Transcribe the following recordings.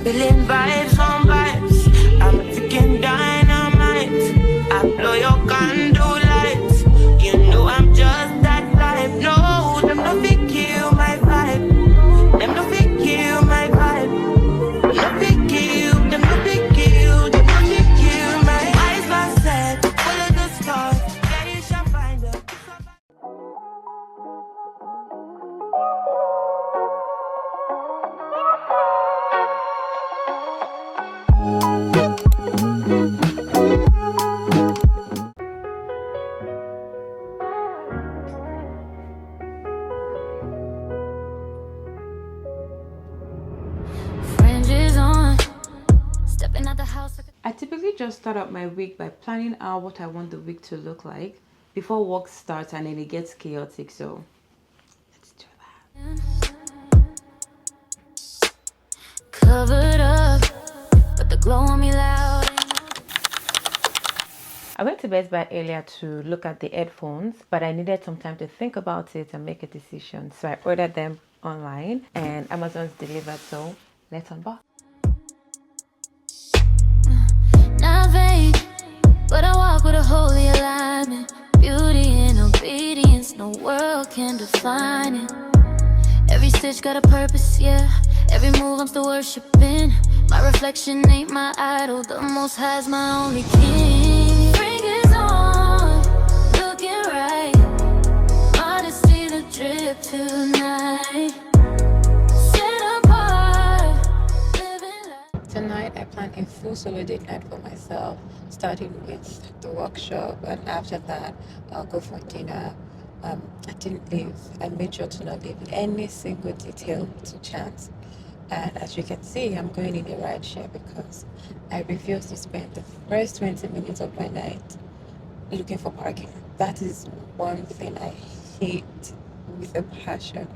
Feeling vibes on vibes. I'm a freaking dynamite. I blow your candle lights. You know I'm just that type. No, them no fit kill my vibe. Them no fit kill my vibe. No fit kill. Them no fit kill. Them no fit kill my eyes. My set. Follow the stars. Yeah, you shall find her. I typically just start up my week by planning out what I want the week to look like before work starts, and then it gets chaotic, so let's do that. Covered up, but the glow on me loud. I went to Best Buy earlier to look at the headphones, but I needed some time to think about it and make a decision, so I ordered them online and Amazon's delivered, so let's unbox. Not vain, but I walk with a holy alignment. Beauty and obedience, no world can define it. Every stitch got a purpose, yeah. Every move I'm still worshiping. My reflection ain't my idol. The Most High's my only king. Ring is on, looking right. Modesty the drip tonight. Set apart, living life. Tonight I plan a full solo date night for myself, starting with the workshop, and after that I'll go for dinner. I didn't leave. I made sure to not leave any single detail to chance. And as you can see, I'm going in a ride share because I refuse to spend the first 20 minutes of my night looking for parking. That is one thing I hate with a passion,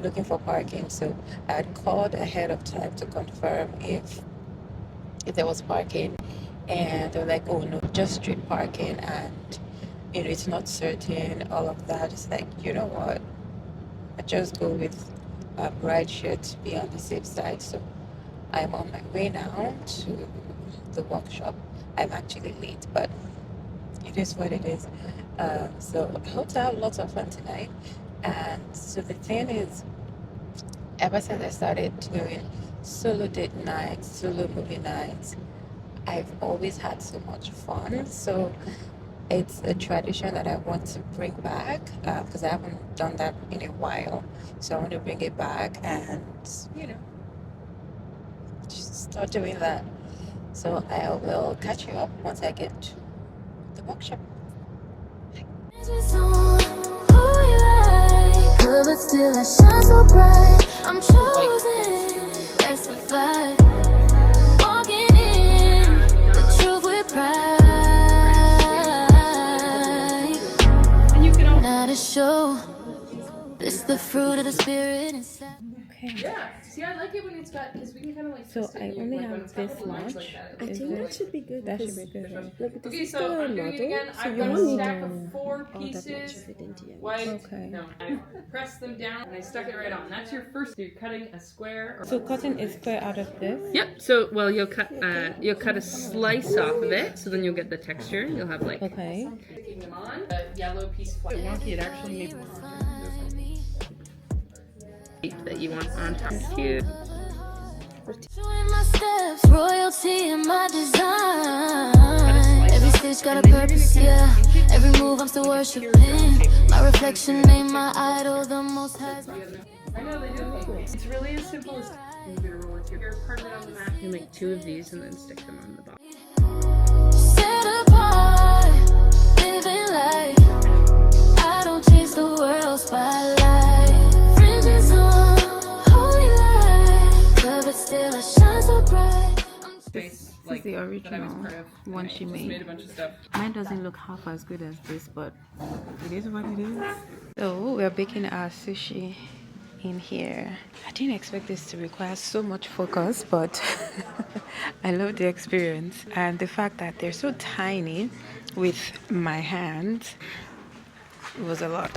looking for parking. So I had called ahead of time to confirm if there was parking, and they were like, oh no, just street parking, and it's not certain, all of that. It's like, you know what, I just go with ride share to be on the safe side. So I'm on my way now to the workshop. I'm actually late, but it is what it is. So I hope to have lots of fun tonight. And so the thing is, ever since I started doing solo date nights, solo movie nights, I've always had so much fun. So it's a tradition that I want to bring back because I haven't done that in a while. So I want to bring it back and, just start doing that. So I will catch you up once I get to the workshop. But still I shine so bright. I'm chosen, that's the vibe. Walking in the truth with pride. Not a show, it's the fruit of the spirit inside. Okay. Yeah. See, I like it when it's got, because we can kind of like. So I only have this much. I think that should be good. That should be good. Look, this Okay, is so still a I'm doing it model, again. so I've you got a won't need stack of all 4 that much pieces. of it into it. White. Okay. No, I pressed them down and I stuck it right on. That's your first. You're cutting a square. So cutting a square out of this. Yep. So well, you'll cut a slice off of it, so then you'll get the texture. You'll have like. Okay. Sticking them on. A yellow piece flat. Wonky. It actually made that you want on top. Cute. Showing my steps, royalty in my design. Every stitch got a purpose, yeah. Every move I'm still worshiping. My reflection ain't my idol, the Most High's my I know they do. It's really as simple as you're part of it on the mat. You make 2 of these and then stick them on the bottom. set apart, living life. I don't chase the world spotlight. Fringes on, holy light. But still I shine so bright. This is the original one she made. Made a bunch of stuff. Mine doesn't look half as good as this, but it is what it is. So we're baking our sushi in here. I didn't expect this to require so much focus, but I love the experience and the fact that they're so tiny with my hands. It was a lot.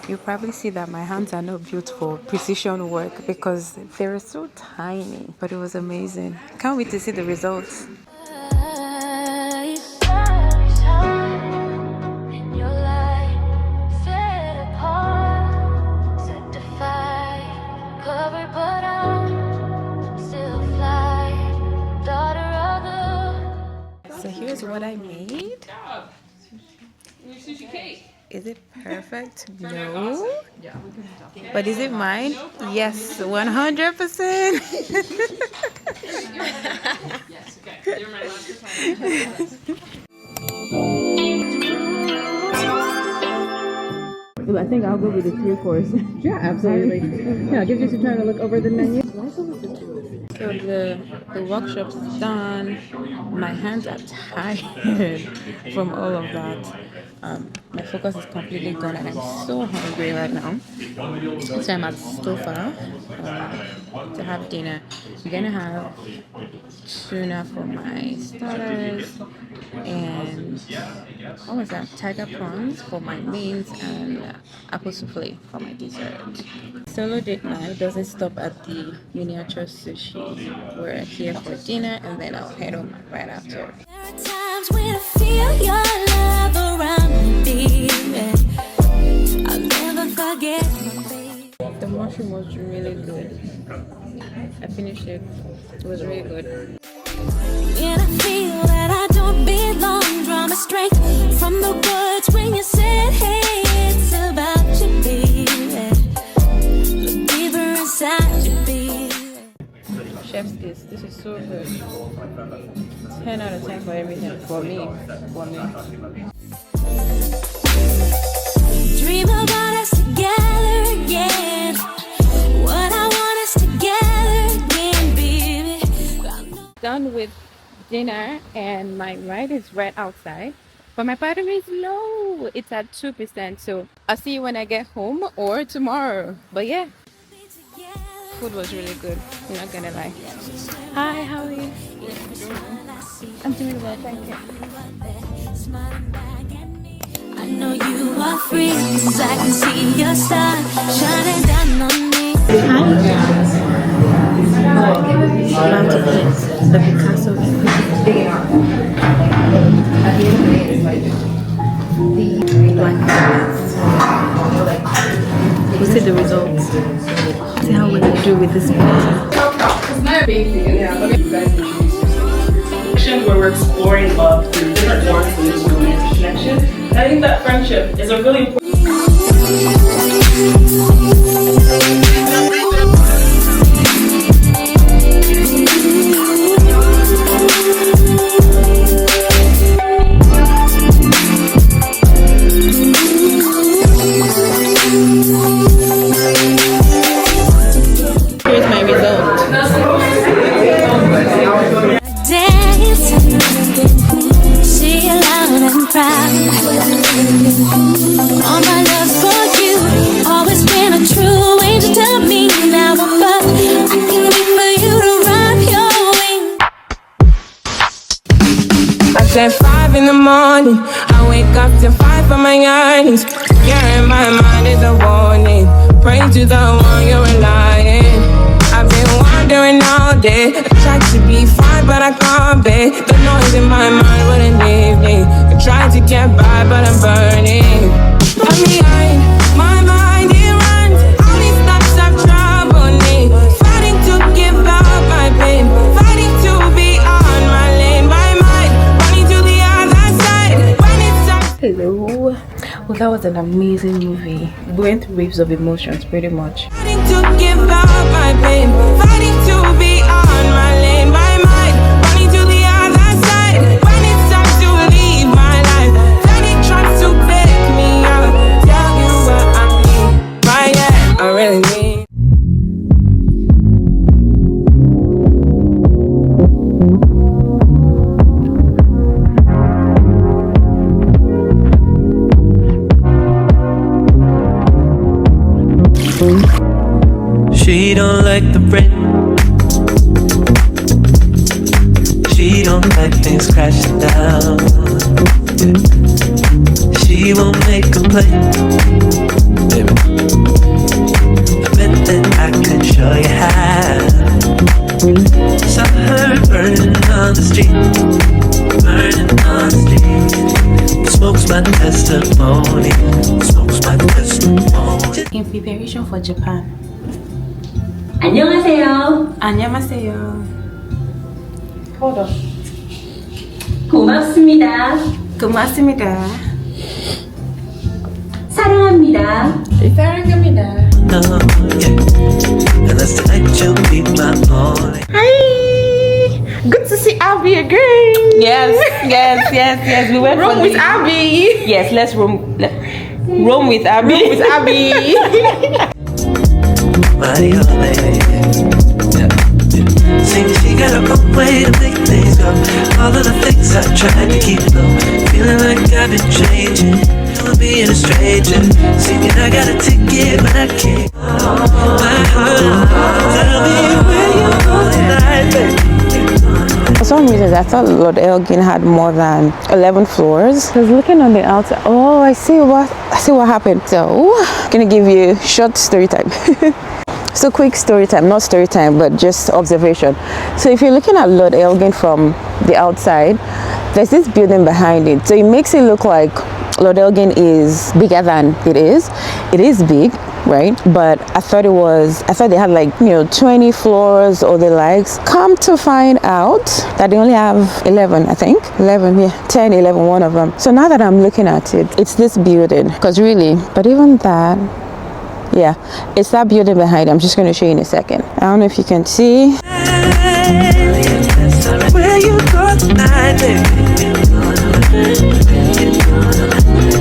You probably see that my hands are not built for precision work because they're so tiny, but it was amazing. Can't wait to see the results. So here's what I made. Your sushi cake. Is it perfect? No. But is it mine? Yes, 100%. Yes, okay. You're my last time. Well, I think I'll go with the 3-course. Yeah, absolutely. Yeah, it gives you some time to look over the menu. So the workshop's done. My hands are tired from all of that. My focus is completely gone and I'm so hungry right now. So I'm at Stouffer to have dinner. I'm gonna have tuna for my starters and what was that? Tiger prawns for my mains and apple souffle for my dessert. Solo date night doesn't stop at the miniature sushi. We're here for dinner and then I'll head home right after. There are times when I feel your love around me, baby. I'll never forget my baby. The mushroom was really good. I finished it. It was really good. When I feel that I don't belong, draw my strength from the words when you said, hey, it's about you, baby. Look deeper inside you, baby. Chef's kiss. This is so good. 10 out of 10 for everything. For me. Dream about us together again. What I want us together again, baby. Done with dinner and my ride is right outside. But my battery is low. It's at 2%. So I'll see you when I get home or tomorrow. But yeah. Food was really good. I'm not gonna lie. Hi, how are you? I'm doing well, thank you. I know you are free, 'cause I can see your star shining down on me. About to eat the Picasso we'll see the results. See how we're gonna do with this one. Where we're exploring love through different forms of romantic connection. And I think that friendship is a really important. Here's my result. See you loud and proud. All my love for you, always been a true angel to me. Now I'm up, I can wait for you to wrap your wings. I said 5 in the morning, I wake up to 5 for my earnings. You're in my mind is a warning. Pray to the one you're relying. I've been wandering all day. I tried to be fine, but I can't be. The noise in my mind wouldn't leave me. I tried to get by, but I'm burning. I'm behind, my mind it runs. All these thoughts have troubled me. Fighting to give up my pain. Fighting to be on my lane. My mind running to the other side. When it's time. Hello. Well, that was an amazing movie. We went through waves of emotions pretty much. Fighting to give up my pain. Fighting to be on my lane. My mind running to the other side. When it's time to leave my life, then it tries to pick me up. Tell you what I need. Right, yeah, I really need. She don't like the rent. She don't like things crashing down. She won't make a play. Baby, I bet that I could show you how. Saw her burning on the street, burning on the street. Smoke's my testimony, smoke's my testimony. In preparation for Japan. 안녕하세요. 안녕하세요. Hold on. 고맙습니다. 고맙습니다. 사랑합니다. 사랑합니다. No, yeah. And that's tonight you'll be my only. Hi! Good to see Abby again. Yes. We went room with Abby. Yes, let's room with Abby. Room with Abby. My old lady. Yeah. Seems she got her own way to make things go. All of the things I tried to keep low, feeling like I've been changing. Feeling being a stranger. Singing I got a ticket, but I can't. My heart, tell me where you go tonight, baby. For some reason, I thought Lord Elgin had more than 11 floors. I was looking on the outside. Oh, I see what happened. So, gonna give you short story time. So quick story time, not story time, but just observation. So if you're looking at Lord Elgin from the outside, there's this building behind it. So it makes it look like Lord Elgin is bigger than it is. It is big, right? But I thought they had like, 20 floors or the likes. Come to find out that they only have 11, I think. 11, yeah, 10, 11, one of them. So now that I'm looking at it, it's this building. Because really, but even that, yeah, it's that building behind it. I'm just going to show you in a second. I don't know if you can see. Where you go tonight, baby?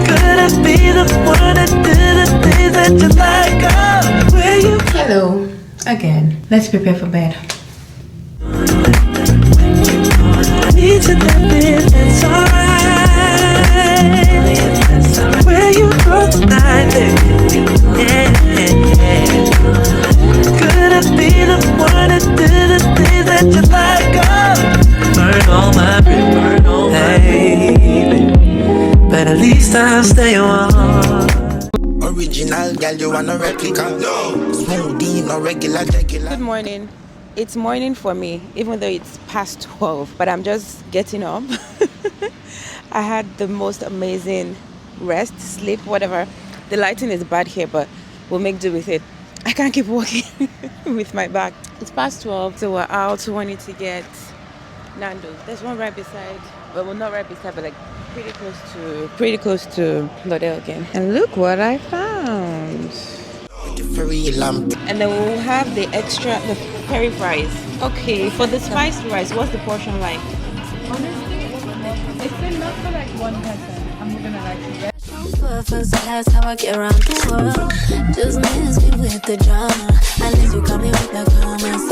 Could I be the one that do the things that you like? Oh, where you go? Hello again. Let's prepare for bed. I need to let it, it's alright. Where you go tonight, baby? Yeah. Could I be the one that do the things that you like? Oh, burn all my baby. But at least I'll stay on. Original girl, you want a replica? No. Smoothie, no regular. Good morning. It's morning for me, even though it's past 12, but I'm just getting up. I had the most amazing rest, sleep, whatever. The lighting is bad here, but we'll make do with it. I can't keep walking with my back. It's past 12, so we're out wanting to get Nando's. There's one right beside, well, not right beside, but like pretty close to Lord Elgin. And look what I found. And then we'll have the curry fries. Okay, for the spiced rice, what's the portion like? Honestly, it's enough for like one person. I'm gonna like it. That's how I get around the world. Just miss me with the drama. Unless you come in with the comments.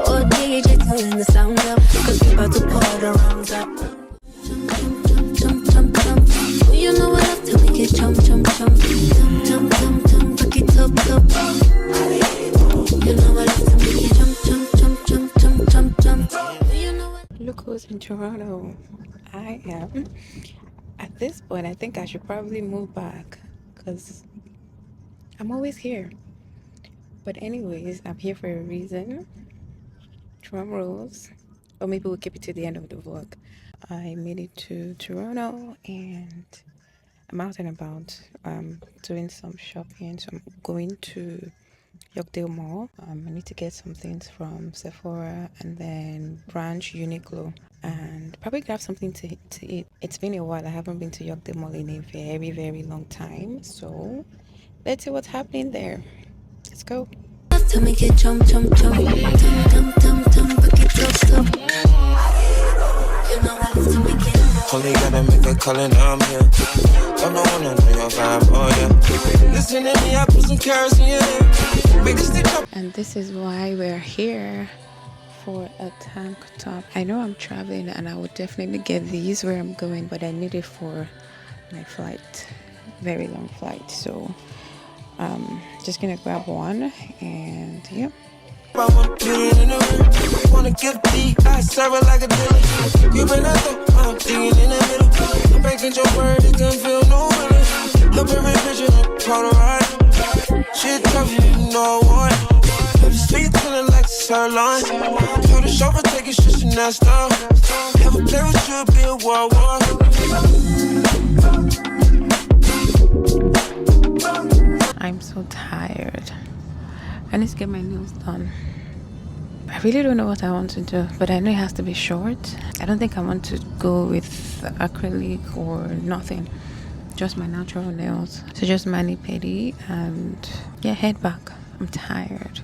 Oh, DJ turn the sound up. Cause we about to pour the rounds up. Jump, jump, jump. You know what I have to make it jump, jump, jump. Jump, jump, jump, jump. Back it up, up. You know what I have to make it jump, jump, jump, jump, jump, jump, jump. You know what? Look who's in Toronto. I am. At this point, I think I should probably move back because I'm always here. But anyways, I'm here for a reason. Drum rolls. Or maybe we'll keep it to the end of the vlog. I made it to Toronto and I'm out and about doing some shopping. So I'm going to Yorkdale Mall. I need to get some things from Sephora and then Branch Uniqlo and probably grab something to eat. It's been a while. I haven't been to Yorkdale Mall in a very, very long time. So let's see what's happening there. Let's go. To make it jump, jump, jump. Jump, jump, jump, jump. Back it up, up. You know I have to make it. Only gotta make a call and I'm here. Don't know wanna know your vibe, oh yeah. Listen to me, I put some carrots in your hair. And this is why we're here for a tank top. I know I'm traveling and I would definitely get these where I'm going, but I need it for my flight, very long flight. So just gonna grab one and yep. wanna give D, I serve her like a dealer. You been out there, I'm digging in the middle. I'm breaking your word, it can feel no better. Look every picture, Polaroid. Shit tough, you know what? Sweet feeling like sirloin. Told the chauffeur take it, shit, you not stop. Have a play with you, be a World War. I'm so tired. I need to get my nails done. I really don't know what I want to do, but I know it has to be short. I don't think I want to go with acrylic or nothing. Just my natural nails. So just mani-pedi and yeah, head back. I'm tired.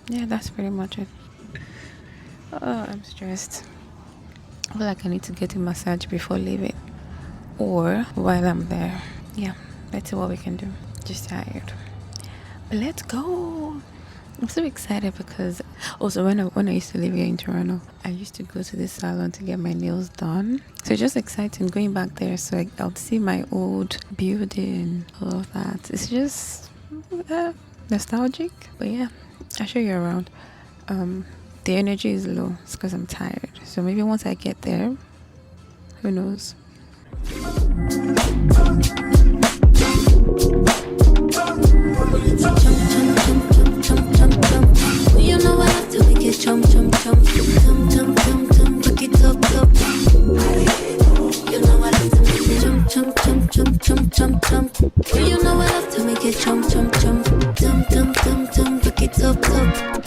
Yeah, that's pretty much it. Oh, I'm stressed. I feel like I need to get a massage before leaving or while I'm there. Yeah, let's see what we can do. Just tired. But let's go. I'm so excited because also when I used to live here in Toronto, I used to go to this salon to get my nails done. So it's just exciting going back there, so I'll see my old building, all of that. It's just nostalgic. But yeah, I'll show you around. The energy is low. It's because I'm tired. So maybe once I get there, who knows? You know I have to make it jump, jump, jump, jump, jump, jump, jump, pick it up, up. You know I have to make it jump, jump, jump, jump, jump, jump, jump. You know I have to make it jump, jump, jump, jump, jump, jump, jump, pick it up, up.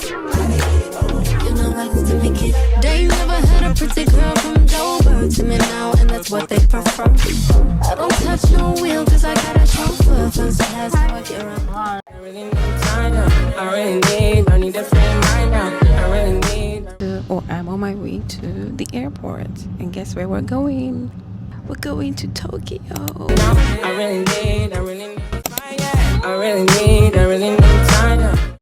You know I have to make it. They never had a pretty girl from Dover to me now, and that's what they prefer. I don't touch no wheel 'cause I got a chauffeur. First class, how I get around. I really need time now. I need a friend right now. I really need. Or I'm on my way to the airport, and guess where we're going? We're going to Tokyo. I really need. I really need time now.